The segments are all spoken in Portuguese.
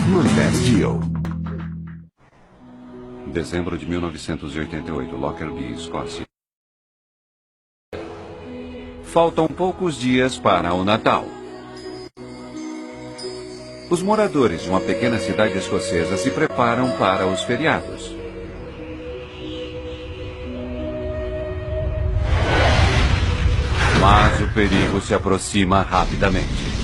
Manifestio. Dezembro de 1988, Lockerbie, Escócia. Faltam poucos dias para o Natal. Os moradores de uma pequena cidade escocesa se preparam para os feriados. Mas o perigo se aproxima rapidamente.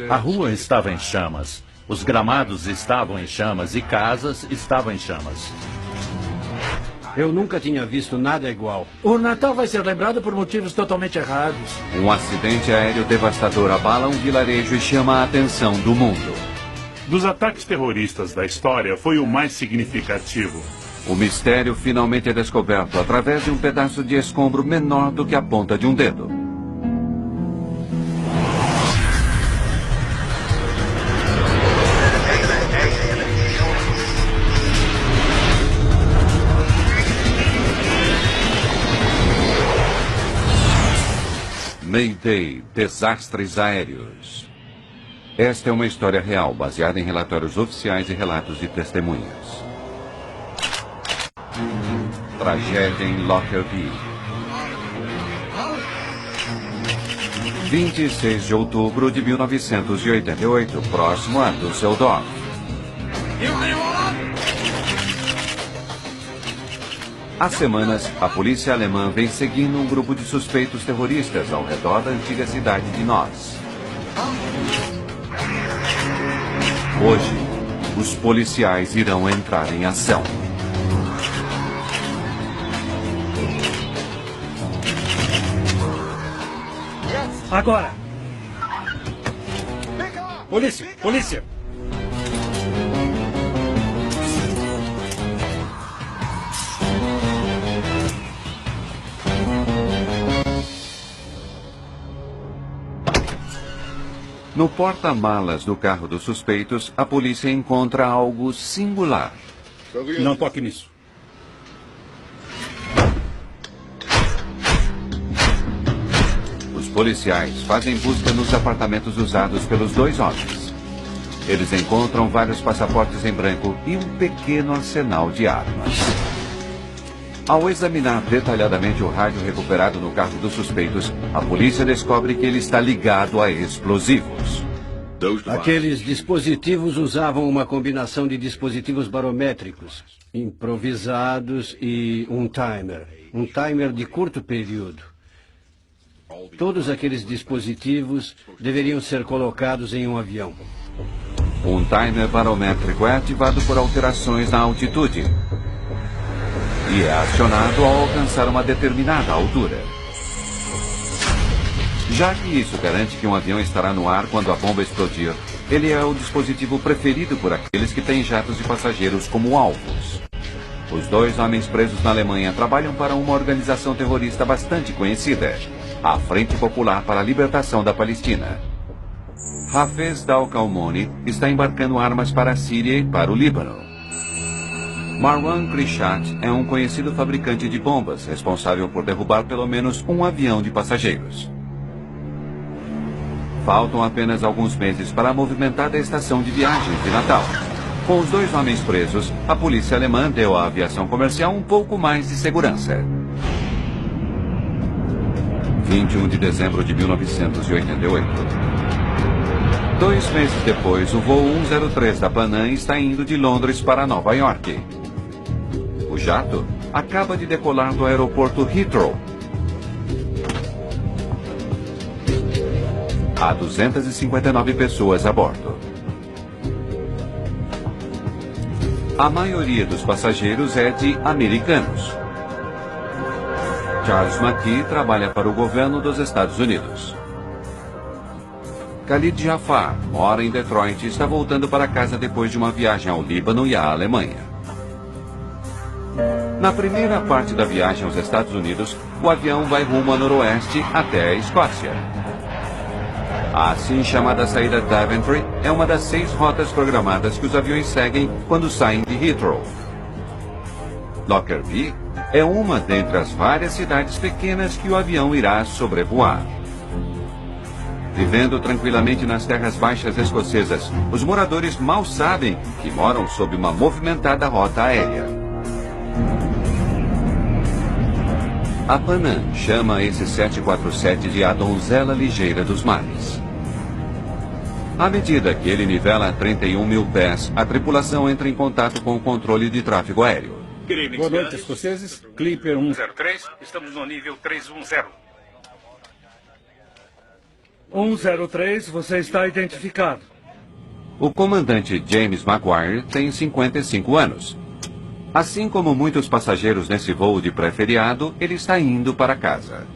A rua estava em chamas, os gramados estavam em chamas e casas estavam em chamas. Eu nunca tinha visto nada igual. O Natal vai ser lembrado por motivos totalmente errados. Um acidente aéreo devastador abala um vilarejo e chama a atenção do mundo. Dos ataques terroristas da história, foi o mais significativo. O mistério finalmente é descoberto através de um pedaço de escombro menor do que a ponta de um dedo. Mayday, desastres aéreos. Esta é uma história real, baseada em relatórios oficiais e relatos de testemunhas. Tragédia em Lockerbie. 26 de outubro de 1988, próximo a Düsseldorf. Há semanas, a polícia alemã vem seguindo um grupo de suspeitos terroristas ao redor da antiga cidade de Nós. Hoje, os policiais irão entrar em ação. Agora! Polícia! Polícia! No porta-malas do carro dos suspeitos, a polícia encontra algo singular. Não toque nisso. Os policiais fazem busca nos apartamentos usados pelos dois homens. Eles encontram vários passaportes em branco e um pequeno arsenal de armas. Ao examinar detalhadamente o rádio recuperado no carro dos suspeitos, a polícia descobre que ele está ligado a explosivos. Aqueles dispositivos usavam uma combinação de dispositivos barométricos, improvisados e um timer. Um timer de curto período. Todos aqueles dispositivos deveriam ser colocados em um avião. Um timer barométrico é ativado por alterações na altitude e é acionado ao alcançar uma determinada altura. Já que isso garante que um avião estará no ar quando a bomba explodir, ele é o dispositivo preferido por aqueles que têm jatos de passageiros como alvos. Os dois homens presos na Alemanha trabalham para uma organização terrorista bastante conhecida, a Frente Popular para a Libertação da Palestina. Hafez Dal-Kalmoni está embarcando armas para a Síria e para o Líbano. Marwan Krishat é um conhecido fabricante de bombas, responsável por derrubar pelo menos um avião de passageiros. Faltam apenas alguns meses para a movimentada estação de viagens de Natal. Com os dois homens presos, a polícia alemã deu à aviação comercial um pouco mais de segurança. 21 de dezembro de 1988. 2 meses depois, o voo 103 da Pan Am está indo de Londres para Nova York. O jato acaba de decolar do aeroporto Heathrow. Há 259 pessoas a bordo. A maioria dos passageiros é de americanos. Charles McKee trabalha para o governo dos Estados Unidos. Khalid Jafar mora em Detroit e está voltando para casa depois de uma viagem ao Líbano e à Alemanha. Na primeira parte da viagem aos Estados Unidos, o avião vai rumo a noroeste até a Escócia. A assim chamada saída Daventry é uma das 6 rotas programadas que os aviões seguem quando saem de Heathrow. Lockerbie É uma dentre as várias cidades pequenas que o avião irá sobrevoar. Vivendo tranquilamente nas terras baixas escocesas, os moradores mal sabem que moram sob uma movimentada rota aérea. A Pan Am chama esse 747 de a donzela ligeira dos mares. À medida que ele nivela a 31 mil pés, a tripulação entra em contato com o controle de tráfego aéreo. Boa noite, escoceses. Clipper 103, estamos no nível 310. 103, você está identificado. O comandante James Maguire tem 55 anos. Assim como muitos passageiros nesse voo de pré-feriado, ele está indo para casa.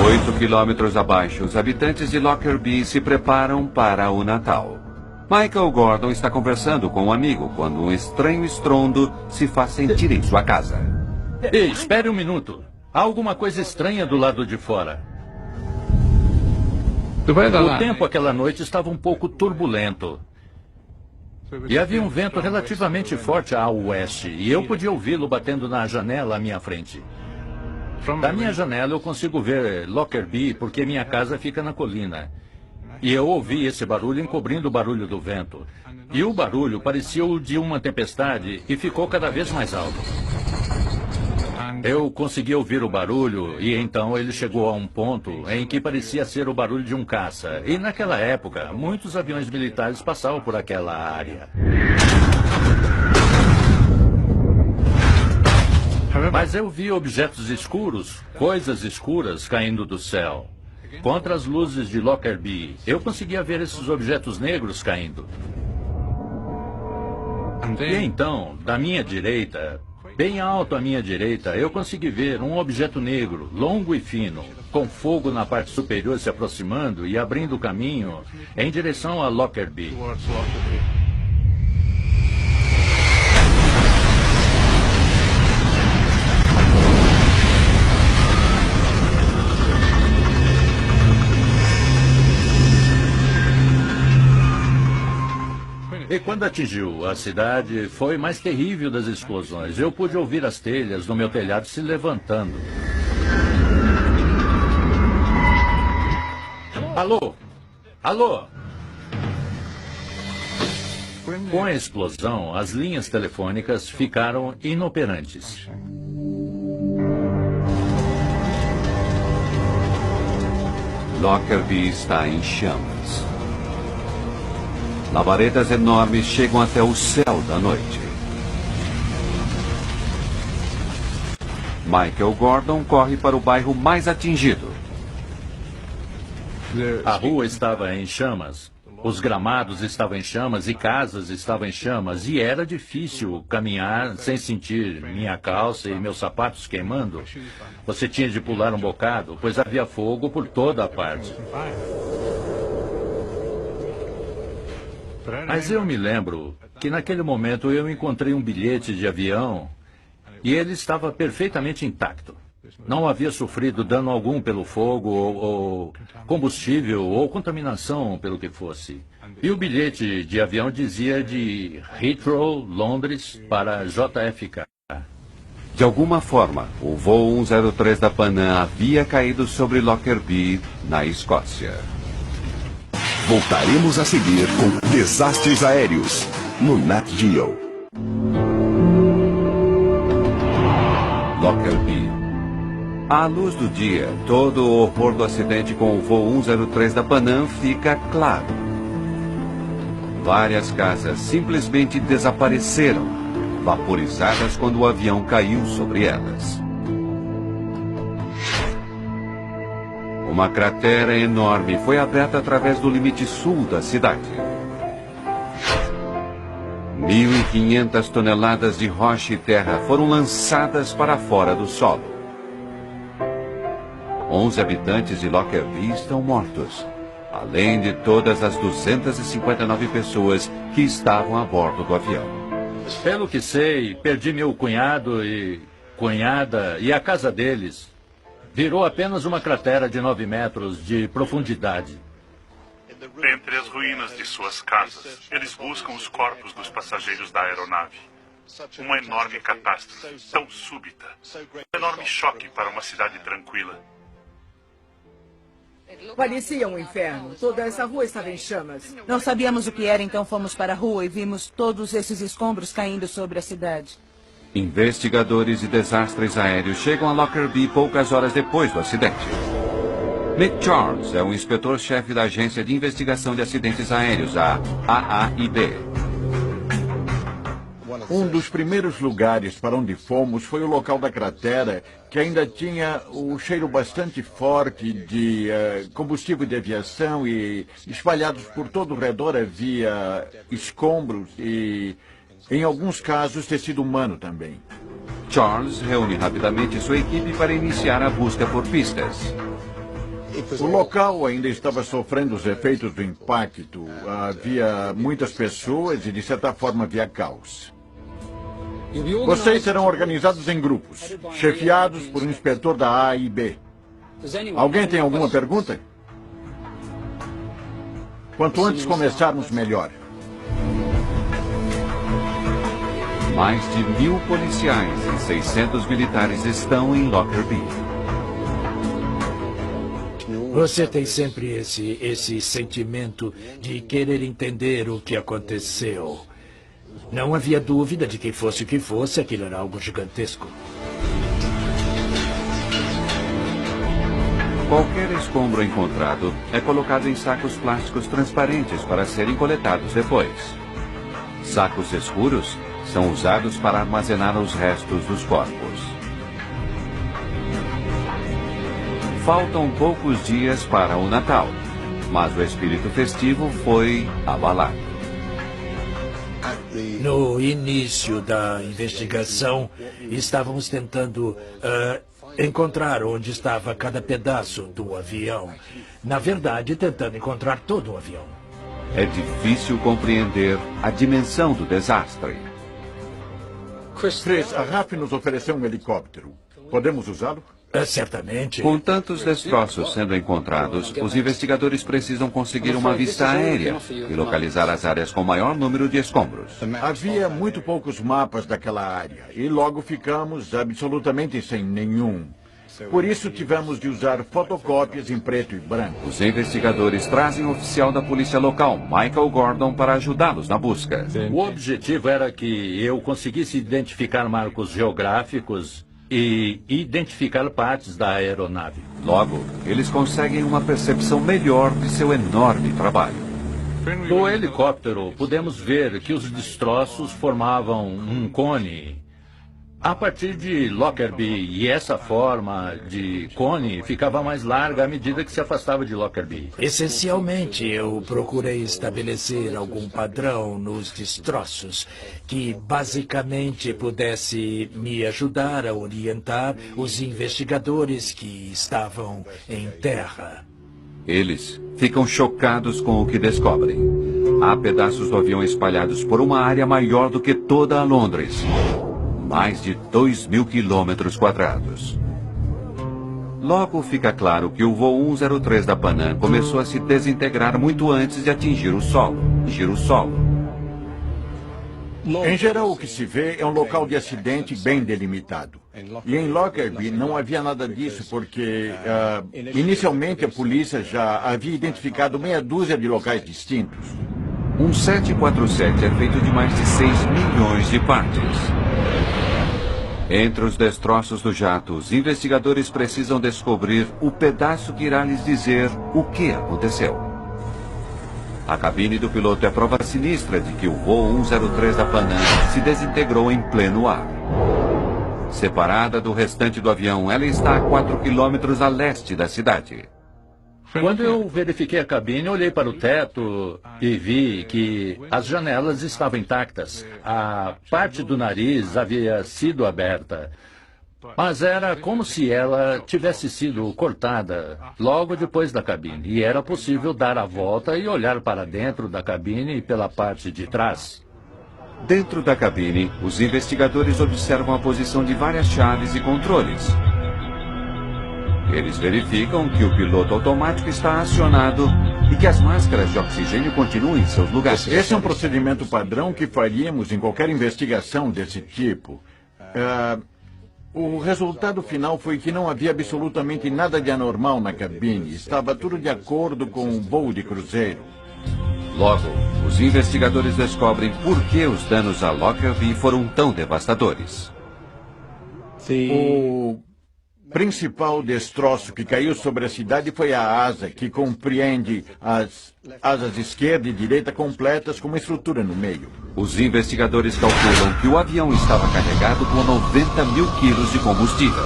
Oito quilômetros abaixo, os habitantes de Lockerbie se preparam para o Natal. Michael Gordon está conversando com um amigo quando um estranho estrondo se faz sentir em sua casa. Ei, espere um minuto. Há alguma coisa estranha do lado de fora. O tempo aquela noite estava um pouco turbulento. E havia um vento relativamente forte a oeste, e eu podia ouvi-lo batendo na janela à minha frente. Da minha janela eu consigo ver Lockerbie, porque minha casa fica na colina. E eu ouvi esse barulho encobrindo o barulho do vento. E o barulho parecia o de uma tempestade e ficou cada vez mais alto. Eu consegui ouvir o barulho e então ele chegou a um ponto em que parecia ser o barulho de um caça. E naquela época, muitos aviões militares passavam por aquela área. Mas eu vi objetos escuros, coisas escuras caindo do céu. Contra as luzes de Lockerbie, eu conseguia ver esses objetos negros caindo. E então, da minha direita, bem alto à minha direita, eu consegui ver um objeto negro, longo e fino, com fogo na parte superior se aproximando e abrindo caminho em direção a Lockerbie. E quando atingiu a cidade, foi mais terrível das explosões. Eu pude ouvir as telhas no meu telhado se levantando. Alô? Alô? Com a explosão, as linhas telefônicas ficaram inoperantes. Lockerbie está em chamas. Labaredas enormes chegam até o céu da noite. Michael Gordon corre para o bairro mais atingido. A rua estava em chamas, os gramados estavam em chamas e casas estavam em chamas. E era difícil caminhar sem sentir minha calça e meus sapatos queimando. Você tinha de pular um bocado, pois havia fogo por toda a parte. Mas eu me lembro que naquele momento eu encontrei um bilhete de avião e ele estava perfeitamente intacto. Não havia sofrido dano algum pelo fogo ou combustível ou contaminação pelo que fosse. E o bilhete de avião dizia de Heathrow, Londres, para JFK. De alguma forma, o voo 103 da Pan Am havia caído sobre Lockerbie, na Escócia. Voltaremos a seguir com Desastres Aéreos, no Nat Geo. Lockerbie. À luz do dia, todo o horror do acidente com o voo 103 da Pan Am fica claro. Várias casas simplesmente desapareceram, vaporizadas quando o avião caiu sobre elas. Uma cratera enorme foi aberta através do limite sul da cidade. 1.500 toneladas de rocha e terra foram lançadas para fora do solo. 11 habitantes de Lockerbie estão mortos, além de todas as 259 pessoas que estavam a bordo do avião. Pelo que sei, perdi meu cunhado e cunhada e a casa deles. Virou apenas uma cratera de 9 metros de profundidade. Entre as ruínas de suas casas, eles buscam os corpos dos passageiros da aeronave. Uma enorme catástrofe, tão súbita. Um enorme choque para uma cidade tranquila. Parecia um inferno. Toda essa rua estava em chamas. Não sabíamos o que era, então fomos para a rua e vimos todos esses escombros caindo sobre a cidade. Investigadores de desastres aéreos chegam a Lockerbie poucas horas depois do acidente. Mick Charles é o inspetor-chefe da Agência de Investigação de Acidentes Aéreos, a AAIB. Um dos primeiros lugares para onde fomos foi o local da cratera, que ainda tinha o cheiro bastante forte de combustível de aviação e espalhados por todo o redor havia escombros e, em alguns casos, tecido humano também. Charles reúne rapidamente sua equipe para iniciar a busca por pistas. O local ainda estava sofrendo os efeitos do impacto. Havia muitas pessoas e, de certa forma, havia caos. Vocês serão organizados em grupos, chefiados por um inspetor da AAIB. Alguém tem alguma pergunta? Quanto antes começarmos, melhor. Mais de 1000 policiais e 600 militares estão em Lockerbie. Você tem sempre esse sentimento de querer entender o que aconteceu. Não havia dúvida de que fosse o que fosse, aquilo era algo gigantesco. Qualquer escombro encontrado é colocado em sacos plásticos transparentes para serem coletados depois. Sacos escuros são usados para armazenar os restos dos corpos. Faltam poucos dias para o Natal, mas o espírito festivo foi abalado. No início da investigação, estávamos tentando encontrar onde estava cada pedaço do avião. Na verdade, tentando encontrar todo o avião. É difícil compreender a dimensão do desastre. Chris, a RAF nos ofereceu um helicóptero. Podemos usá-lo? Certamente. Com tantos destroços sendo encontrados, os investigadores precisam conseguir uma vista aérea e localizar as áreas com maior número de escombros. Havia muito poucos mapas daquela área e logo ficamos absolutamente sem nenhum. Por isso tivemos de usar fotocópias em preto e branco. Os investigadores trazem o oficial da polícia local, Michael Gordon, para ajudá-los na busca. O objetivo era que eu conseguisse identificar marcos geográficos e identificar partes da aeronave. Logo, eles conseguem uma percepção melhor de seu enorme trabalho. Do helicóptero, pudemos ver que os destroços formavam um cone a partir de Lockerbie, e essa forma de cone ficava mais larga à medida que se afastava de Lockerbie. Essencialmente, eu procurei estabelecer algum padrão nos destroços que basicamente pudesse me ajudar a orientar os investigadores que estavam em terra. Eles ficam chocados com o que descobrem. Há pedaços do avião espalhados por uma área maior do que toda a Londres. Mais de 2.000 quilômetros quadrados. Logo fica claro que o voo 103 da Pan Am começou a se desintegrar muito antes de atingir o solo. Em geral, o que se vê é um local de acidente bem delimitado. E em Lockerbie não havia nada disso, porque inicialmente a polícia já havia identificado meia dúzia de locais distintos. Um 747 é feito de mais de 6 milhões de partes. Entre os destroços do jato, os investigadores precisam descobrir o pedaço que irá lhes dizer o que aconteceu. A cabine do piloto é prova sinistra de que o voo 103 da Pan Am se desintegrou em pleno ar. Separada do restante do avião, ela está a 4 quilômetros a leste da cidade. Quando eu verifiquei a cabine, olhei para o teto e vi que as janelas estavam intactas. A parte do nariz havia sido aberta, mas era como se ela tivesse sido cortada logo depois da cabine. E era possível dar a volta e olhar para dentro da cabine pela parte de trás. Dentro da cabine, os investigadores observam a posição de várias chaves e controles. Eles verificam que o piloto automático está acionado e que as máscaras de oxigênio continuem em seus lugares. Esse é um procedimento padrão que faríamos em qualquer investigação desse tipo. O resultado final foi que não havia absolutamente nada de anormal na cabine. Estava tudo de acordo com um voo de cruzeiro. Logo, os investigadores descobrem por que os danos a Lockerbie foram tão devastadores. O principal destroço que caiu sobre a cidade foi a asa, que compreende as asas esquerda e direita completas com uma estrutura no meio. Os investigadores calculam que o avião estava carregado com 90 mil quilos de combustível.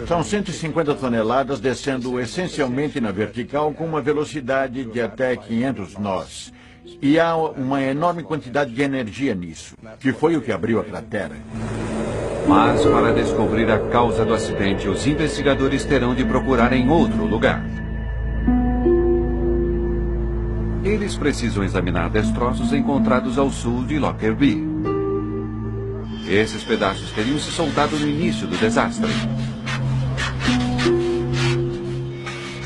São 150 toneladas descendo essencialmente na vertical com uma velocidade de até 500 nós. E há uma enorme quantidade de energia nisso, que foi o que abriu a cratera. Mas, para descobrir a causa do acidente, os investigadores terão de procurar em outro lugar. Eles precisam examinar destroços encontrados ao sul de Lockerbie. Esses pedaços teriam se soltado no início do desastre.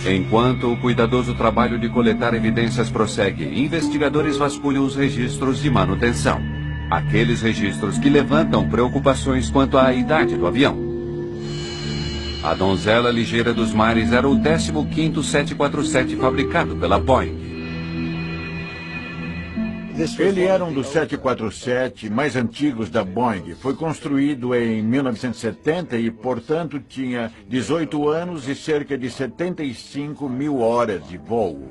Enquanto o cuidadoso trabalho de coletar evidências prossegue, investigadores vasculham os registros de manutenção. Aqueles registros que levantam preocupações quanto à idade do avião. A Donzela Ligeira dos Mares era o 15º 747 fabricado pela Boeing. Ele era um dos 747 mais antigos da Boeing. Foi construído em 1970 e, portanto, tinha 18 anos e cerca de 75 mil horas de voo.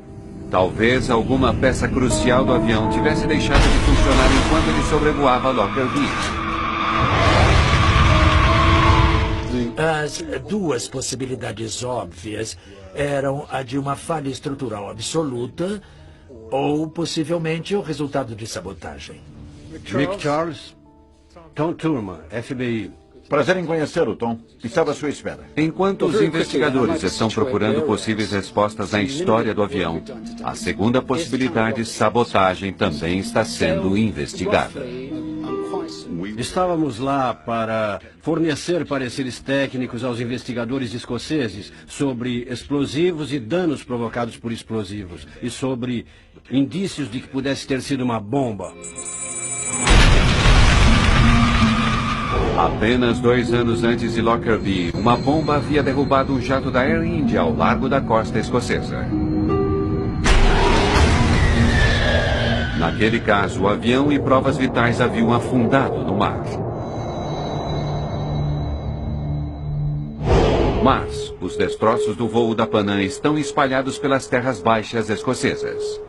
Talvez alguma peça crucial do avião tivesse deixado de funcionar enquanto ele sobrevoava Lockerbie. As duas possibilidades óbvias eram a de uma falha estrutural absoluta ou, possivelmente, o resultado de sabotagem. Rick Charles, Tom Thurman, FBI. Prazer em conhecê-lo, Tom. Estava à sua espera. Enquanto os investigadores estão procurando possíveis respostas na história do avião, a segunda possibilidade, sabotagem, também está sendo investigada. Estávamos lá para fornecer pareceres técnicos aos investigadores escoceses sobre explosivos e danos provocados por explosivos e sobre indícios de que pudesse ter sido uma bomba. Apenas 2 anos antes de Lockerbie, uma bomba havia derrubado um jato da Air India ao largo da costa escocesa. Naquele caso, o avião e provas vitais haviam afundado no mar. Mas os destroços do voo da Pan Am estão espalhados pelas terras baixas escocesas.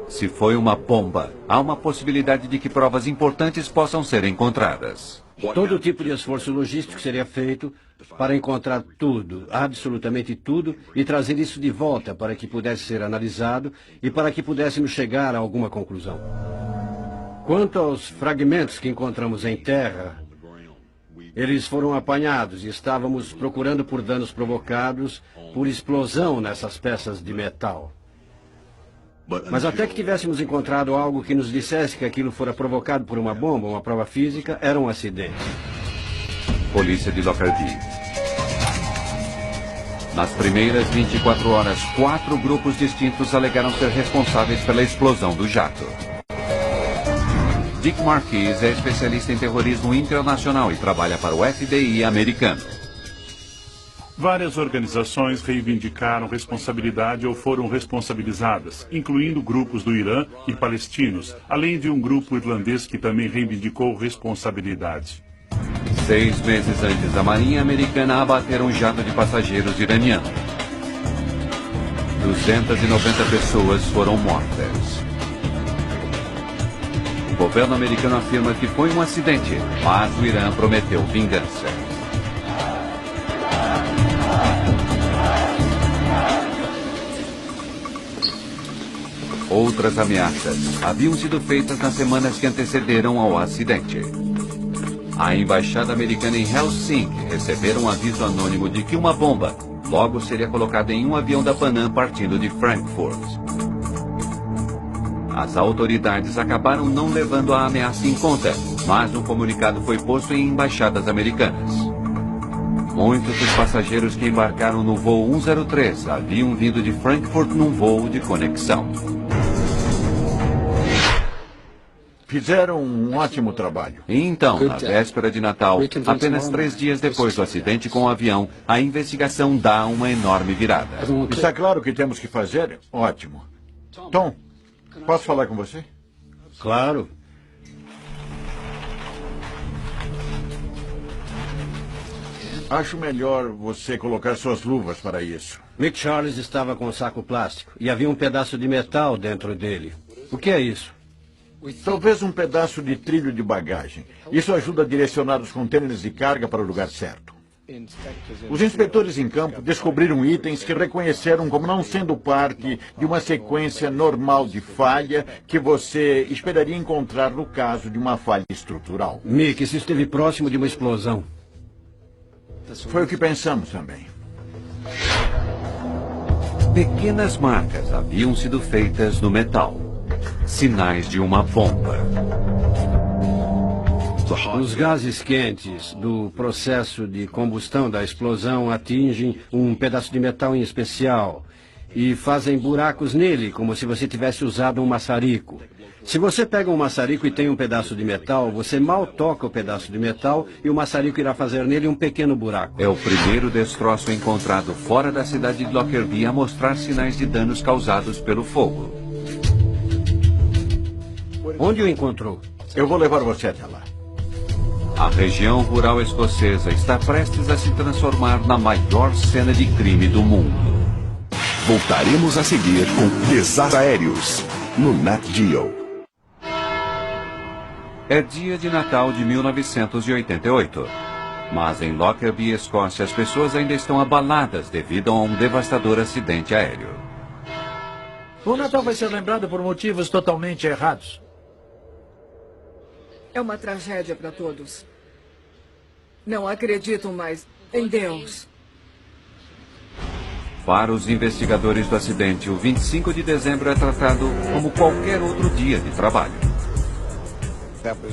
Se foi uma bomba, há uma possibilidade de que provas importantes possam ser encontradas. Todo tipo de esforço logístico seria feito para encontrar tudo, absolutamente tudo, e trazer isso de volta para que pudesse ser analisado e para que pudéssemos chegar a alguma conclusão. Quanto aos fragmentos que encontramos em terra, eles foram apanhados e estávamos procurando por danos provocados por explosão nessas peças de metal. Mas até que tivéssemos encontrado algo que nos dissesse que aquilo fora provocado por uma bomba, uma prova física, era um acidente. Polícia de Lockerbie. Nas primeiras 24 horas, 4 grupos distintos alegaram ser responsáveis pela explosão do jato. Dick Marquis é especialista em terrorismo internacional e trabalha para o FBI americano. Várias organizações reivindicaram responsabilidade ou foram responsabilizadas, incluindo grupos do Irã e palestinos, além de um grupo irlandês que também reivindicou responsabilidade. 6 meses antes, a Marinha Americana abateu um jato de passageiros iraniano. 290 pessoas foram mortas. O governo americano afirma que foi um acidente, mas o Irã prometeu vingança. Outras ameaças haviam sido feitas nas semanas que antecederam ao acidente. A embaixada americana em Helsinki recebeu um aviso anônimo de que uma bomba logo seria colocada em um avião da Pan Am partindo de Frankfurt. As autoridades acabaram não levando a ameaça em conta, mas um comunicado foi posto em embaixadas americanas. Muitos dos passageiros que embarcaram no voo 103 haviam vindo de Frankfurt num voo de conexão. Fizeram um ótimo trabalho. E então, na véspera de Natal, apenas 3 dias depois do acidente com o avião, a investigação dá uma enorme virada. Está claro o que temos que fazer? Ótimo. Tom, posso falar com você? Claro. Acho melhor você colocar suas luvas para isso. Mick Charles estava com um saco plástico e havia um pedaço de metal dentro dele. O que é isso? Talvez um pedaço de trilho de bagagem. Isso ajuda a direcionar os contêineres de carga para o lugar certo. Os inspetores em campo descobriram itens que reconheceram como não sendo parte de uma sequência normal de falha que você esperaria encontrar no caso de uma falha estrutural. Mick, isso esteve próximo de uma explosão. Foi o que pensamos também. Pequenas marcas haviam sido feitas no metal. Sinais de uma bomba. Os gases quentes do processo de combustão da explosão atingem um pedaço de metal em especial e fazem buracos nele, como se você tivesse usado um maçarico. Se você pega um maçarico e tem um pedaço de metal, você mal toca o pedaço de metal e o maçarico irá fazer nele um pequeno buraco. É o primeiro destroço encontrado fora da cidade de Lockerbie a mostrar sinais de danos causados pelo fogo. Onde o encontrou? Eu vou levar você até lá. A região rural escocesa está prestes a se transformar na maior cena de crime do mundo. Voltaremos a seguir com Desastres Aéreos, no Nat Geo. É dia de Natal de 1988. Mas em Lockerbie, Escócia, as pessoas ainda estão abaladas devido a um devastador acidente aéreo. O Natal vai ser lembrado por motivos totalmente errados. É uma tragédia para todos. Não acreditam mais em Deus. Para os investigadores do acidente, o 25 de dezembro é tratado como qualquer outro dia de trabalho.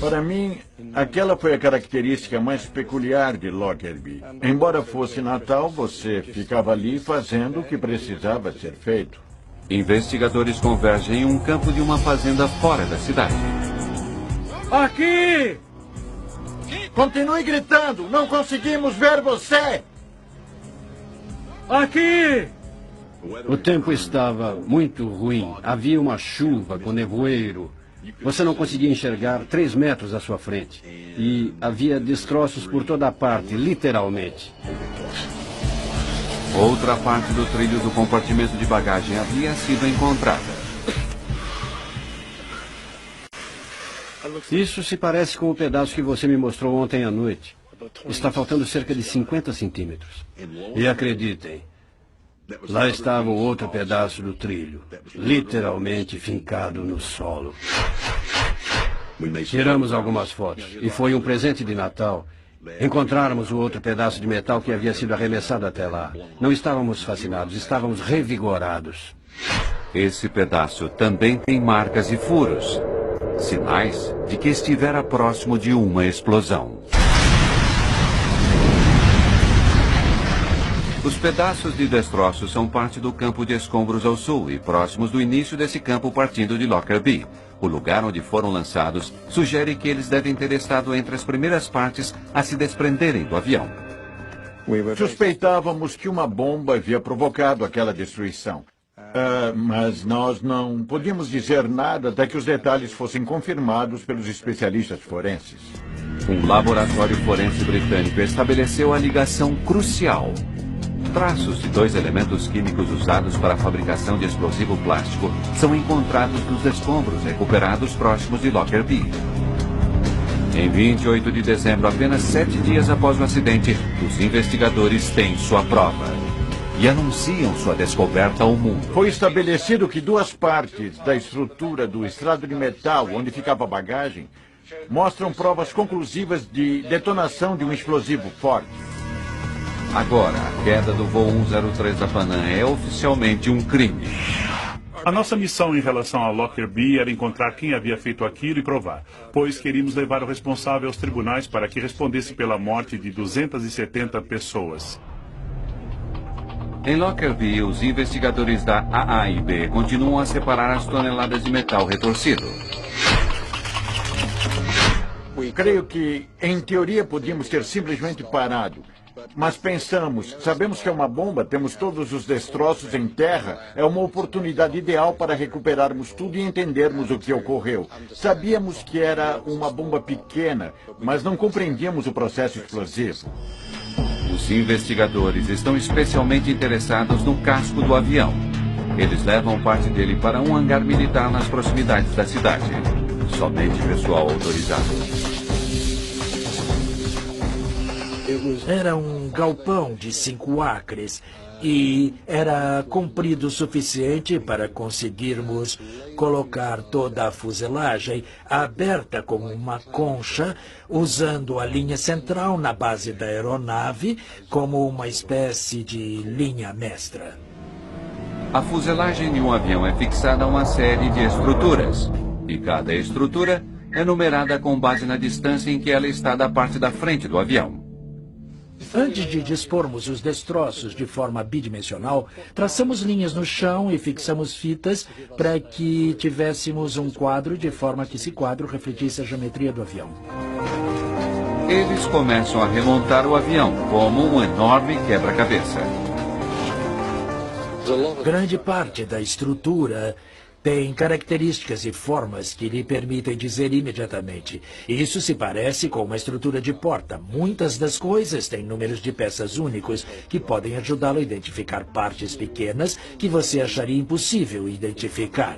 Para mim, aquela foi a característica mais peculiar de Lockerbie. Embora fosse Natal, você ficava ali fazendo o que precisava ser feito. Investigadores convergem em um campo de uma fazenda fora da cidade. Aqui! Continue gritando! Não conseguimos ver você! Aqui! O tempo estava muito ruim. Havia uma chuva com nevoeiro. Você não conseguia enxergar 3 metros à sua frente. E havia destroços por toda a parte, literalmente. Outra parte do trilho do compartimento de bagagem havia sido encontrada. Isso se parece com o pedaço que você me mostrou ontem à noite. Está faltando cerca de 50 centímetros. E acreditem, lá estava o outro pedaço do trilho, literalmente fincado no solo. Tiramos algumas fotos e foi um presente de Natal. Encontrarmos o outro pedaço de metal que havia sido arremessado até lá. Não estávamos fascinados, estávamos revigorados. Esse pedaço também tem marcas e furos. Sinais de que estivera próximo de uma explosão. Os pedaços de destroços são parte do campo de escombros ao sul e próximos do início desse campo partindo de Lockerbie. O lugar onde foram lançados sugere que eles devem ter estado entre as primeiras partes a se desprenderem do avião. Suspeitávamos que uma bomba havia provocado aquela destruição. Mas nós não podíamos dizer nada até que os detalhes fossem confirmados pelos especialistas forenses. Um laboratório forense britânico estabeleceu a ligação crucial. Traços de 2 elementos químicos usados para a fabricação de explosivo plástico são encontrados nos escombros recuperados próximos de Lockerbie. Em 28 de dezembro, apenas 7 dias após o acidente, os investigadores têm sua prova e anunciam sua descoberta ao mundo. Foi estabelecido que 2 partes da estrutura do estrado de metal onde ficava a bagagem mostram provas conclusivas de detonação de um explosivo forte. Agora, a queda do voo 103 da Panam é oficialmente um crime. A nossa missão em relação a Lockerbie era encontrar quem havia feito aquilo e provar, pois queríamos levar o responsável aos tribunais para que respondesse pela morte de 270 pessoas. Em Lockerbie, os investigadores da AAIB continuam a separar as toneladas de metal retorcido. Creio que, em teoria, podíamos ter simplesmente parado. Mas pensamos, sabemos que é uma bomba, temos todos os destroços em terra, é uma oportunidade ideal para recuperarmos tudo e entendermos o que ocorreu. Sabíamos que era uma bomba pequena, mas não compreendíamos o processo explosivo. Os investigadores estão especialmente interessados no casco do avião. Eles levam parte dele para um hangar militar nas proximidades da cidade. Somente pessoal autorizado. Era um galpão de 5 acres e era comprido o suficiente para conseguirmos colocar toda a fuselagem aberta como uma concha, usando a linha central na base da aeronave como uma espécie de linha mestra. A fuselagem de um avião é fixada a uma série de estruturas, e cada estrutura é numerada com base na distância em que ela está da parte da frente do avião. Antes de dispormos os destroços de forma bidimensional, traçamos linhas no chão e fixamos fitas para que tivéssemos um quadro de forma que esse quadro refletisse a geometria do avião. Eles começam a remontar o avião como um enorme quebra-cabeça. Grande parte da estrutura tem características e formas que lhe permitem dizer imediatamente: isso se parece com uma estrutura de porta. Muitas das coisas têm números de peças únicos que podem ajudá-lo a identificar partes pequenas que você acharia impossível identificar.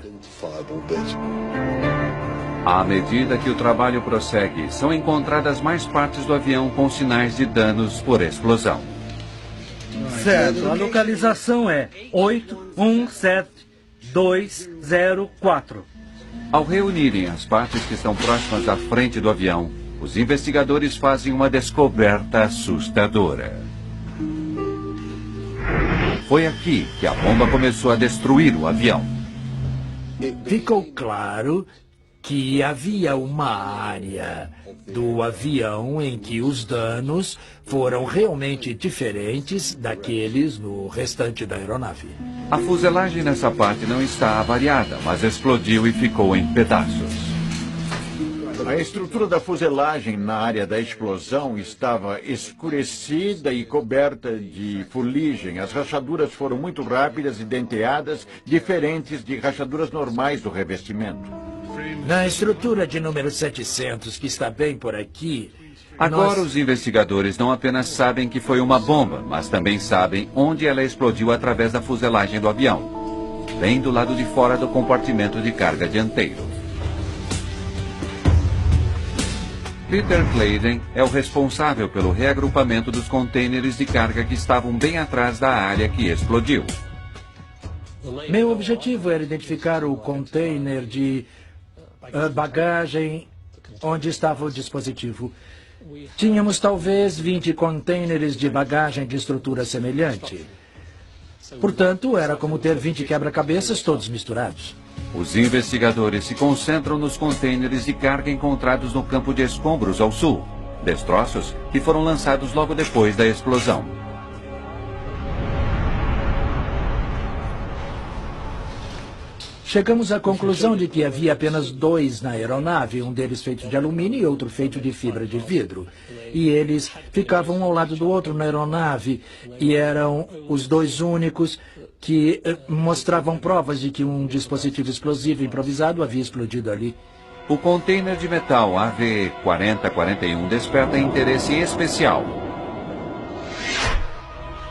À medida que o trabalho prossegue, são encontradas mais partes do avião com sinais de danos por explosão. Certo, a localização é 817-204. Ao reunirem as partes que estão próximas da frente do avião, os investigadores fazem uma descoberta assustadora. Foi aqui que a bomba começou a destruir o avião. Ficou claro que havia uma área do avião em que os danos foram realmente diferentes daqueles no restante da aeronave. A fuselagem nessa parte não está avariada, mas explodiu e ficou em pedaços. A estrutura da fuselagem na área da explosão estava escurecida e coberta de fuligem. As rachaduras foram muito rápidas e denteadas, diferentes de rachaduras normais do revestimento. Na estrutura de número 700, que está bem por aqui... Agora os investigadores não apenas sabem que foi uma bomba, mas também sabem onde ela explodiu através da fuselagem do avião, bem do lado de fora do compartimento de carga dianteiro. Peter Clayden é o responsável pelo reagrupamento dos contêineres de carga que estavam bem atrás da área que explodiu. Meu objetivo era identificar o container de bagagem onde estava o dispositivo. Tínhamos talvez 20 contêineres de bagagem de estrutura semelhante. Portanto, era como ter 20 quebra-cabeças todos misturados. Os investigadores se concentram nos contêineres de carga encontrados no campo de escombros ao sul, destroços que foram lançados logo depois da explosão. Chegamos à conclusão de que havia apenas 2 na aeronave, um deles feito de alumínio e outro feito de fibra de vidro. E eles ficavam um ao lado do outro na aeronave e eram os 2 únicos que mostravam provas de que um dispositivo explosivo improvisado havia explodido ali. O container de metal AVE-4041 desperta interesse especial.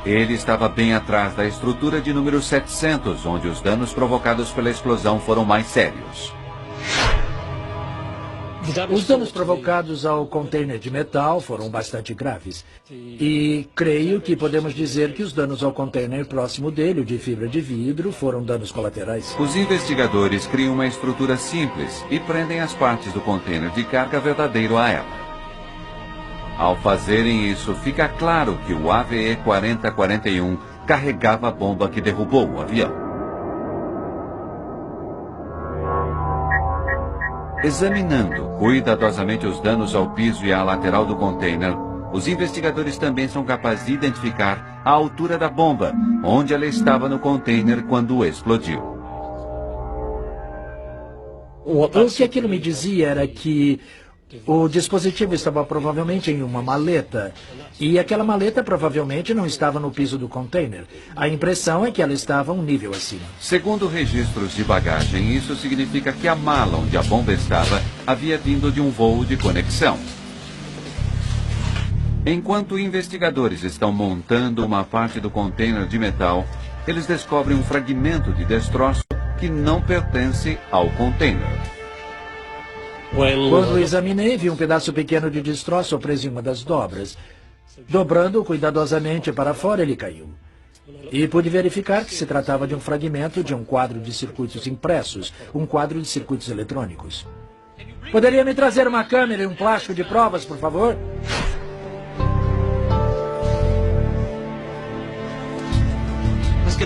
Ele estava bem atrás da estrutura de número 700, onde os danos provocados pela explosão foram mais sérios. Os danos provocados ao container de metal foram bastante graves. E creio que podemos dizer que os danos ao container próximo dele, o de fibra de vidro, foram danos colaterais. Os investigadores criam uma estrutura simples e prendem as partes do container de carga verdadeiro a ela. Ao fazerem isso, fica claro que o AVE-4041 carregava a bomba que derrubou o avião. Examinando cuidadosamente os danos ao piso e à lateral do container, os investigadores também são capazes de identificar a altura da bomba, onde ela estava no container quando explodiu. O que aquilo me dizia era que o dispositivo estava provavelmente em uma maleta, e aquela maleta provavelmente não estava no piso do container. A impressão é que ela estava um nível acima. Segundo registros de bagagem, isso significa que a mala onde a bomba estava havia vindo de um voo de conexão. Enquanto investigadores estão montando uma parte do container de metal, eles descobrem um fragmento de destroço que não pertence ao container. Quando o examinei, vi um pedaço pequeno de destroço preso em uma das dobras. Dobrando cuidadosamente para fora, ele caiu. E pude verificar que se tratava de um fragmento de um quadro de circuitos impressos, um quadro de circuitos eletrônicos. Poderia me trazer uma câmera e um plástico de provas, por favor?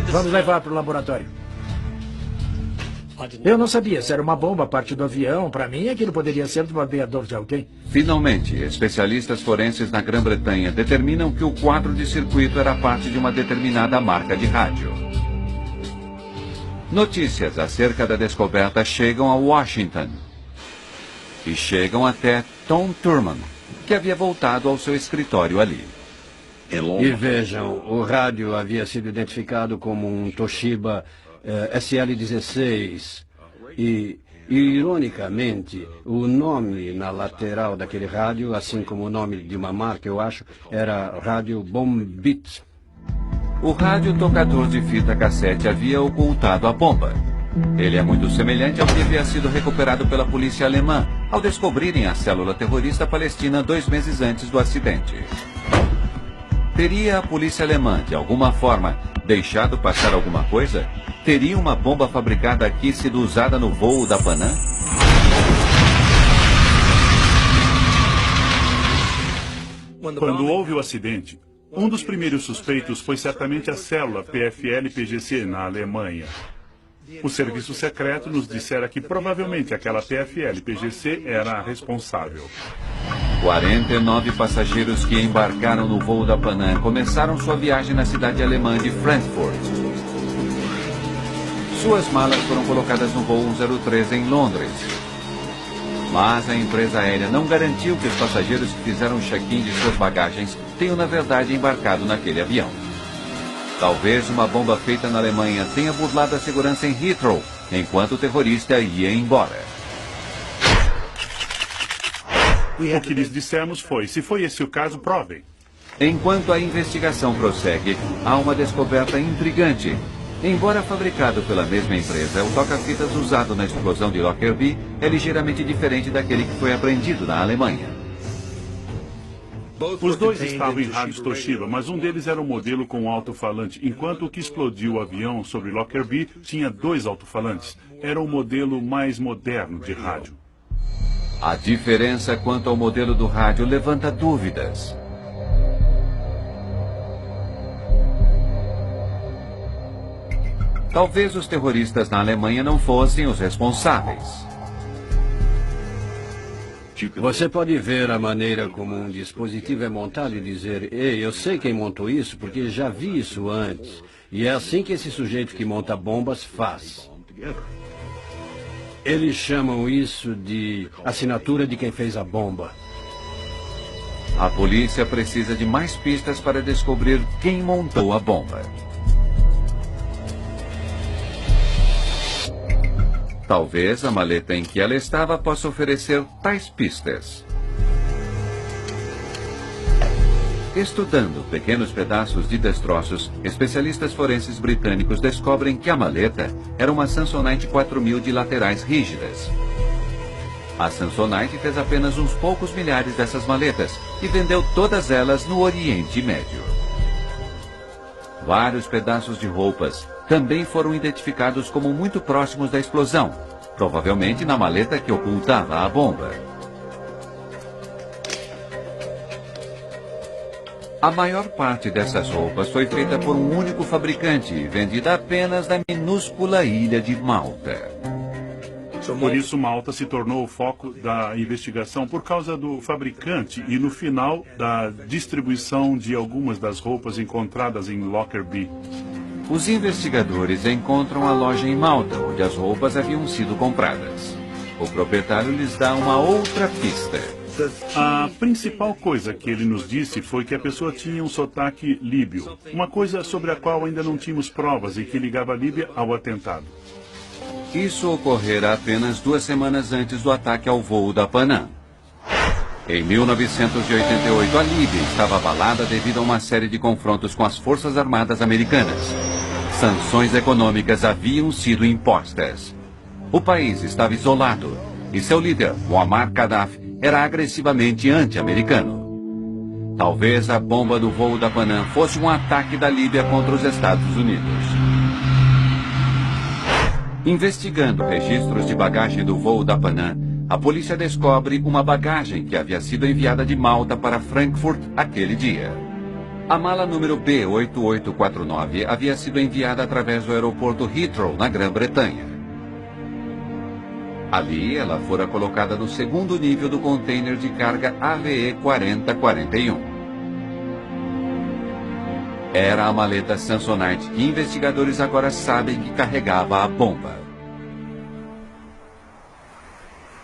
Vamos levar para o laboratório. Eu não sabia se era uma bomba parte do avião. Para mim, aquilo poderia ser do bombeador de alguém. Finalmente, especialistas forenses na Grã-Bretanha determinam que o quadro de circuito era parte de uma determinada marca de rádio. Notícias acerca da descoberta chegam a Washington. E chegam até Tom Thurman, que havia voltado ao seu escritório ali. E vejam, o rádio havia sido identificado como um Toshiba SL-16 e, ironicamente, o nome na lateral daquele rádio, assim como o nome de uma marca, eu acho, era Rádio Bombit. O rádio tocador de fita cassete havia ocultado a bomba. Ele é muito semelhante ao que havia sido recuperado pela polícia alemã ao descobrirem a célula terrorista palestina 2 meses antes do acidente. Teria a polícia alemã, de alguma forma, deixado passar alguma coisa? Teria uma bomba fabricada aqui sido usada no voo da Panam? Quando houve o acidente, um dos primeiros suspeitos foi certamente a célula PFL-PGC na Alemanha. O serviço secreto nos dissera que provavelmente aquela PFL-PGC era a responsável. 49 passageiros que embarcaram no voo da Panam começaram sua viagem na cidade alemã de Frankfurt. Suas malas foram colocadas no voo 103 em Londres. Mas a empresa aérea não garantiu que os passageiros que fizeram o check-in de suas bagagens tenham, na verdade, embarcado naquele avião. Talvez uma bomba feita na Alemanha tenha burlado a segurança em Heathrow, enquanto o terrorista ia embora. O que lhes dissemos foi, se foi esse o caso, provem. Enquanto a investigação prossegue, há uma descoberta intrigante. Embora fabricado pela mesma empresa, o toca-fitas usado na explosão de Lockerbie é ligeiramente diferente daquele que foi apreendido na Alemanha. Os dois estavam em rádios Toshiba, mas um deles era um modelo com alto-falante, enquanto o que explodiu o avião sobre Lockerbie tinha 2 alto-falantes. Era o modelo mais moderno de rádio. A diferença quanto ao modelo do rádio levanta dúvidas. Talvez os terroristas na Alemanha não fossem os responsáveis. Você pode ver a maneira como um dispositivo é montado e dizer: ei, eu sei quem montou isso porque já vi isso antes. E é assim que esse sujeito que monta bombas faz. Eles chamam isso de assinatura de quem fez a bomba. A polícia precisa de mais pistas para descobrir quem montou a bomba. Talvez a maleta em que ela estava possa oferecer tais pistas. Estudando pequenos pedaços de destroços, especialistas forenses britânicos descobrem que a maleta era uma Samsonite 4000 de laterais rígidas. A Samsonite fez apenas uns poucos milhares dessas maletas e vendeu todas elas no Oriente Médio. Vários pedaços de roupas também foram identificados como muito próximos da explosão, provavelmente na maleta que ocultava a bomba. A maior parte dessas roupas foi feita por um único fabricante e vendida apenas na minúscula ilha de Malta. Por isso, Malta se tornou o foco da investigação por causa do fabricante e, no final, da distribuição de algumas das roupas encontradas em Lockerbie. Os investigadores encontram a loja em Malta, onde as roupas haviam sido compradas. O proprietário lhes dá uma outra pista. A principal coisa que ele nos disse foi que a pessoa tinha um sotaque líbio, uma coisa sobre a qual ainda não tínhamos provas e que ligava a Líbia ao atentado. Isso ocorrera apenas 2 semanas antes do ataque ao voo da Panam. Em 1988, a Líbia estava abalada devido a uma série de confrontos com as Forças Armadas Americanas. Sanções econômicas haviam sido impostas. O país estava isolado e seu líder, Muammar Gaddafi, era agressivamente anti-americano. Talvez a bomba do voo da Panam fosse um ataque da Líbia contra os Estados Unidos. Investigando registros de bagagem do voo da Panam, a polícia descobre uma bagagem que havia sido enviada de Malta para Frankfurt aquele dia. A mala número B8849 havia sido enviada através do aeroporto Heathrow, na Grã-Bretanha. Ali, ela fora colocada no segundo nível do container de carga AVE 4041. Era a maleta Samsonite que investigadores agora sabem que carregava a bomba.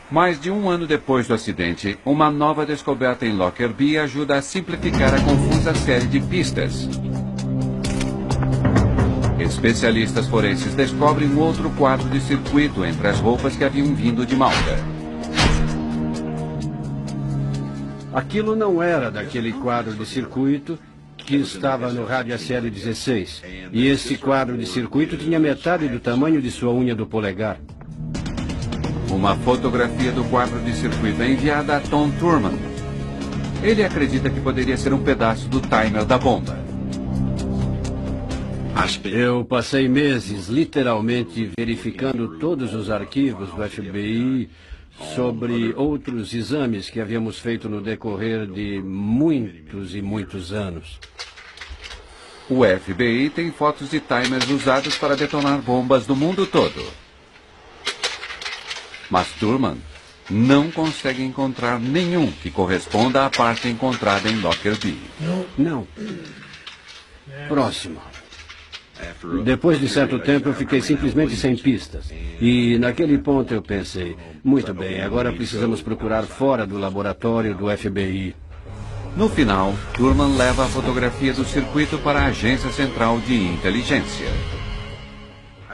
Mais de 1 ano depois do acidente, uma nova descoberta em Lockerbie ajuda a simplificar a confusa série de pistas. Especialistas forenses descobrem um outro quadro de circuito entre as roupas que haviam vindo de Malta. Aquilo não era daquele quadro de circuito que estava no rádio SL 16. E esse quadro de circuito tinha metade do tamanho de sua unha do polegar. Uma fotografia do quadro de circuito é enviada a Tom Thurman. Ele acredita que poderia ser um pedaço do timer da bomba. Eu passei meses, literalmente, verificando todos os arquivos do FBI sobre outros exames que havíamos feito no decorrer de muitos e muitos anos. O FBI tem fotos de timers usados para detonar bombas do mundo todo. Mas Thurman não consegue encontrar nenhum que corresponda à parte encontrada em Lockerbie. Não. Próximo. Depois de certo tempo, eu fiquei simplesmente sem pistas. E naquele ponto eu pensei, muito bem, agora precisamos procurar fora do laboratório do FBI. No final, Thurman leva a fotografia do circuito para a Agência Central de Inteligência.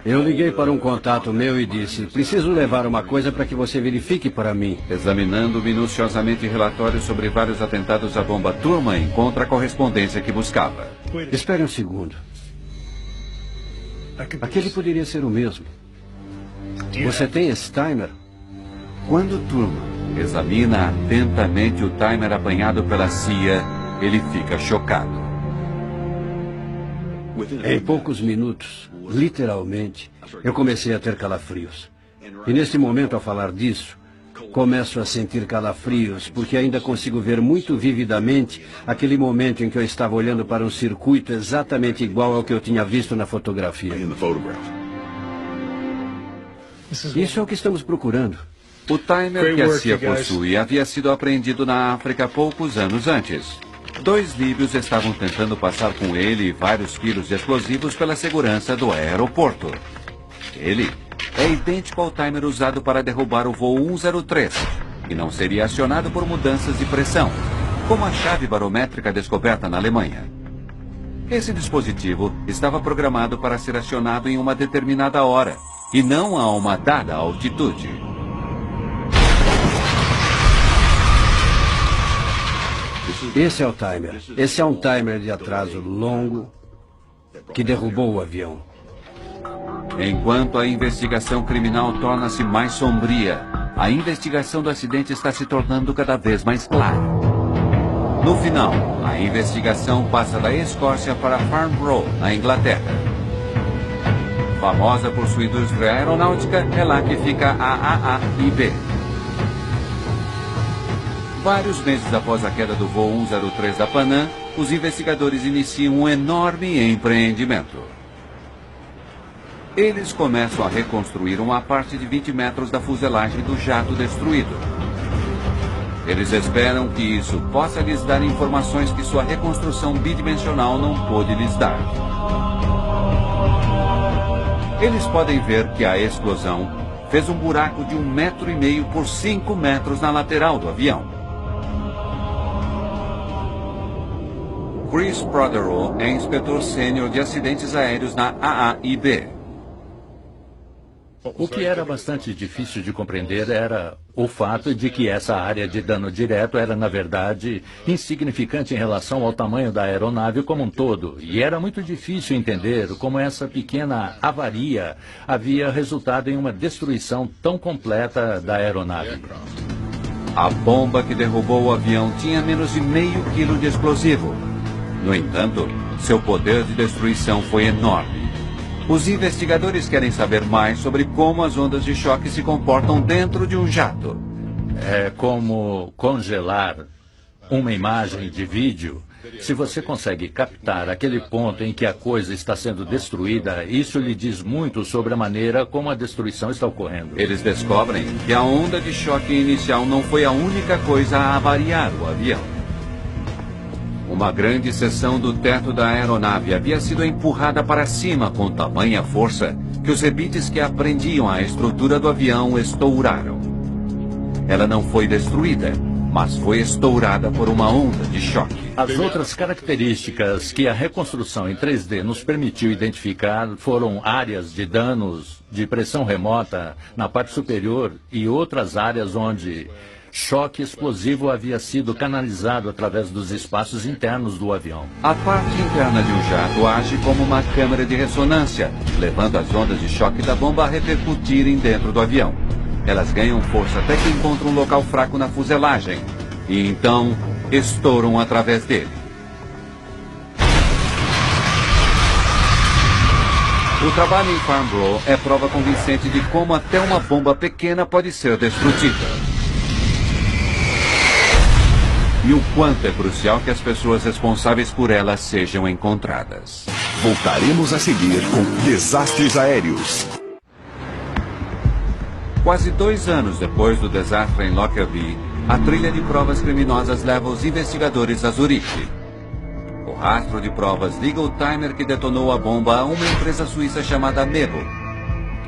Eu liguei para um contato meu e disse, preciso levar uma coisa para que você verifique para mim. Examinando minuciosamente relatórios sobre vários atentados à bomba, Thurman encontra a correspondência que buscava. Espere um segundo. Aquele poderia ser o mesmo. Você tem esse timer? Quando Thurman examina atentamente o timer apanhado pela CIA, ele fica chocado. Em poucos minutos, literalmente, eu comecei a ter calafrios. E nesse momento, ao falar disso, começo a sentir calafrios, porque ainda consigo ver muito vividamente aquele momento em que eu estava olhando para um circuito exatamente igual ao que eu tinha visto na fotografia. Isso é o que estamos procurando. O timer que a CIA possui havia sido apreendido na África poucos anos antes. 2 líbios estavam tentando passar com ele vários quilos de explosivos pela segurança do aeroporto. Ele é idêntico ao timer usado para derrubar o voo 103 e não seria acionado por mudanças de pressão, como a chave barométrica descoberta na Alemanha. Esse dispositivo estava programado para ser acionado em uma determinada hora e não a uma dada altitude. Esse é o timer. Esse é um timer de atraso longo que derrubou o avião. Enquanto a investigação criminal torna-se mais sombria, a investigação do acidente está se tornando cada vez mais clara. No final, a investigação passa da Escócia para Farnborough, na Inglaterra. Famosa por sua indústria aeronáutica, é lá que fica a AAIB. Vários meses após a queda do voo 103 da Panam, os investigadores iniciam um enorme empreendimento. Eles começam a reconstruir uma parte de 20 metros da fuselagem do jato destruído. Eles esperam que isso possa lhes dar informações que sua reconstrução bidimensional não pôde lhes dar. Eles podem ver que a explosão fez um buraco de 1,5 metro por 5 metros na lateral do avião. Chris Prothero é inspetor sênior de acidentes aéreos na AAIB. O que era bastante difícil de compreender era o fato de que essa área de dano direto era, na verdade, insignificante em relação ao tamanho da aeronave como um todo. E era muito difícil entender como essa pequena avaria havia resultado em uma destruição tão completa da aeronave. A bomba que derrubou o avião tinha menos de meio quilo de explosivo. No entanto, seu poder de destruição foi enorme. Os investigadores querem saber mais sobre como as ondas de choque se comportam dentro de um jato. É como congelar uma imagem de vídeo. Se você consegue captar aquele ponto em que a coisa está sendo destruída, isso lhe diz muito sobre a maneira como a destruição está ocorrendo. Eles descobrem que a onda de choque inicial não foi a única coisa a avariar o avião. Uma grande seção do teto da aeronave havia sido empurrada para cima com tamanha força que os rebites que prendiam a estrutura do avião estouraram. Ela não foi destruída, mas foi estourada por uma onda de choque. As outras características que a reconstrução em 3D nos permitiu identificar foram áreas de danos de pressão remota na parte superior e outras áreas onde choque explosivo havia sido canalizado através dos espaços internos do avião. A parte interna de um jato age como uma câmara de ressonância, levando as ondas de choque da bomba a repercutirem dentro do avião. Elas ganham força até que encontram um local fraco na fuselagem, e então estouram através dele. O trabalho em Farnborough é prova convincente de como até uma bomba pequena pode ser destrutível. E o quanto é crucial que as pessoas responsáveis por ela sejam encontradas. Voltaremos a seguir com Desastres Aéreos. Quase 2 anos depois do desastre em Lockerbie, a trilha de provas criminosas leva os investigadores a Zurique. O rastro de provas liga o timer que detonou a bomba a uma empresa suíça chamada Mebo.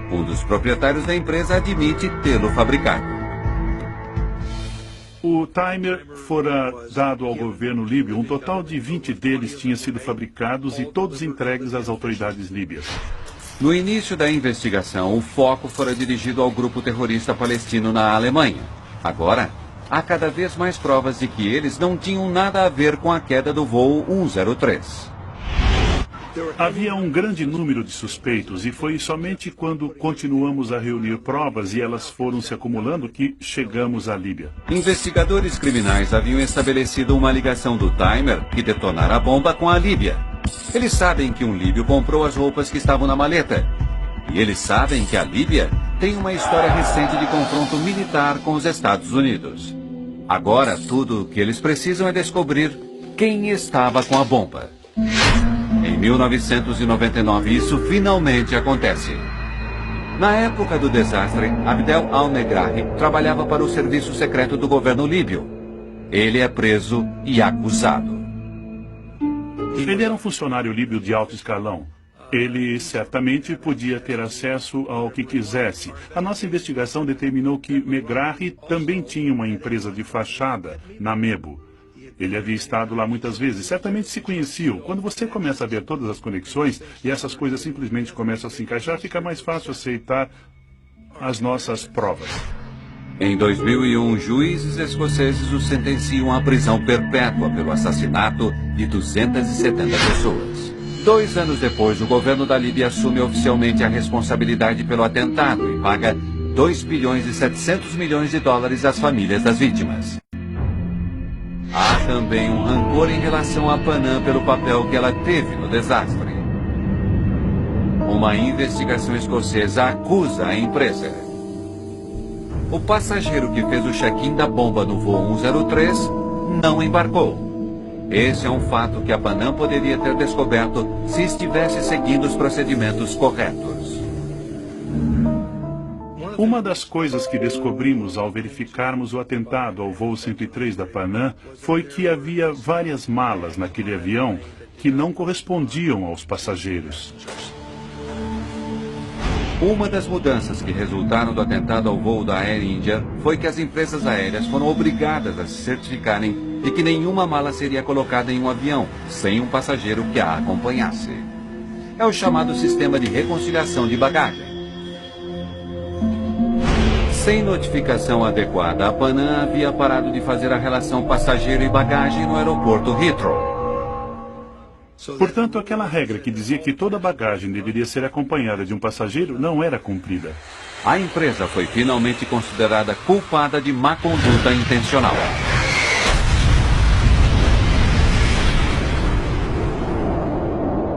Um dos proprietários da empresa admite tê-lo fabricado. O timer fora dado ao governo líbio. Um total de 20 deles tinha sido fabricados e todos entregues às autoridades líbias. No início da investigação, o foco fora dirigido ao grupo terrorista palestino na Alemanha. Agora, há cada vez mais provas de que eles não tinham nada a ver com a queda do voo 103. Havia um grande número de suspeitos e foi somente quando continuamos a reunir provas e elas foram se acumulando que chegamos à Líbia. Investigadores criminais haviam estabelecido uma ligação do timer que detonara a bomba com a Líbia. Eles sabem que um líbio comprou as roupas que estavam na maleta. E eles sabem que a Líbia tem uma história recente de confronto militar com os Estados Unidos. Agora, tudo o que eles precisam é descobrir quem estava com a bomba. Em 1999, isso finalmente acontece. Na época do desastre, Abdel al-Megrahi trabalhava para o serviço secreto do governo líbio. Ele é preso e acusado. Ele era um funcionário líbio de alto escalão. Ele certamente podia ter acesso ao que quisesse. A nossa investigação determinou que Megrahi também tinha uma empresa de fachada na Mebo. Ele havia estado lá muitas vezes, certamente se conheciam. Quando você começa a ver todas as conexões e essas coisas simplesmente começam a se encaixar, fica mais fácil aceitar as nossas provas. Em 2001, juízes escoceses o sentenciam à prisão perpétua pelo assassinato de 270 pessoas. 2 anos depois, o governo da Líbia assume oficialmente a responsabilidade pelo atentado e paga 2 bilhões e 700 milhões de dólares às famílias das vítimas. Há também um rancor em relação a Panam pelo papel que ela teve no desastre. Uma investigação escocesa acusa a empresa. O passageiro que fez o check-in da bomba no voo 103 não embarcou. Esse é um fato que a Panam poderia ter descoberto se estivesse seguindo os procedimentos corretos. Uma das coisas que descobrimos ao verificarmos o atentado ao voo 103 da Panam foi que havia várias malas naquele avião que não correspondiam aos passageiros. Uma das mudanças que resultaram do atentado ao voo da Air India foi que as empresas aéreas foram obrigadas a se certificarem de que nenhuma mala seria colocada em um avião sem um passageiro que a acompanhasse. É o chamado sistema de reconciliação de bagagem. Sem notificação adequada, a Panam havia parado de fazer a relação passageiro e bagagem no aeroporto Heathrow. Portanto, aquela regra que dizia que toda bagagem deveria ser acompanhada de um passageiro não era cumprida. A empresa foi finalmente considerada culpada de má conduta intencional.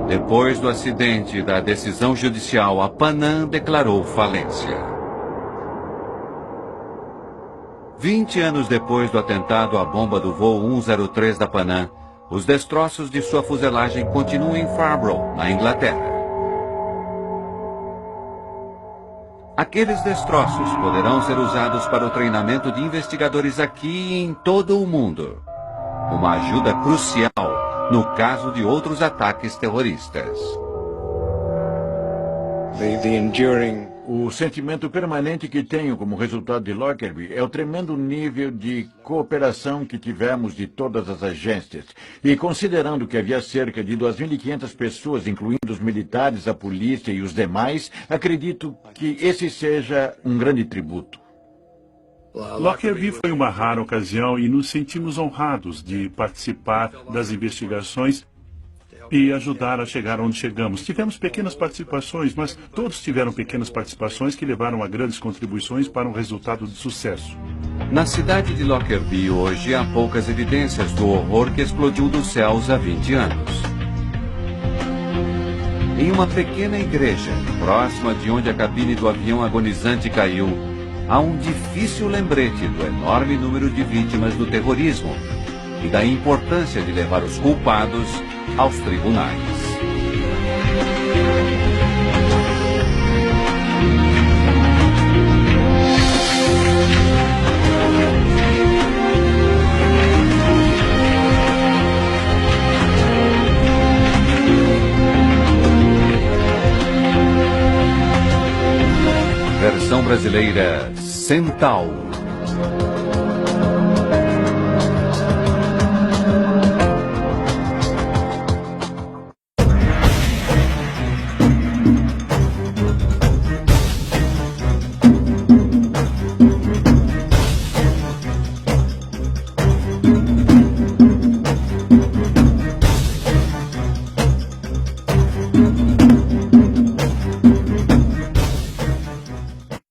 Depois do acidente e da decisão judicial, a Panam declarou falência. 20 anos depois do atentado à bomba do voo 103 da Panam, os destroços de sua fuselagem continuam em Farnborough, na Inglaterra. Aqueles destroços poderão ser usados para o treinamento de investigadores aqui e em todo o mundo. Uma ajuda crucial no caso de outros ataques terroristas. O sentimento permanente que tenho como resultado de Lockerbie é o tremendo nível de cooperação que tivemos de todas as agências. E considerando que havia cerca de 2.500 pessoas, incluindo os militares, a polícia e os demais, acredito que esse seja um grande tributo. Lockerbie foi uma rara ocasião e nos sentimos honrados de participar das investigações e ajudar a chegar onde chegamos. Tivemos pequenas participações, mas todos tiveram pequenas participações que levaram a grandes contribuições para um resultado de sucesso. Na cidade de Lockerbie hoje há poucas evidências do horror que explodiu dos céus há 20 anos. Em uma pequena igreja, próxima de onde a cabine do avião agonizante caiu, há um difícil lembrete do enorme número de vítimas do terrorismo e da importância de levar os culpados aos tribunais. Versão brasileira Centauro.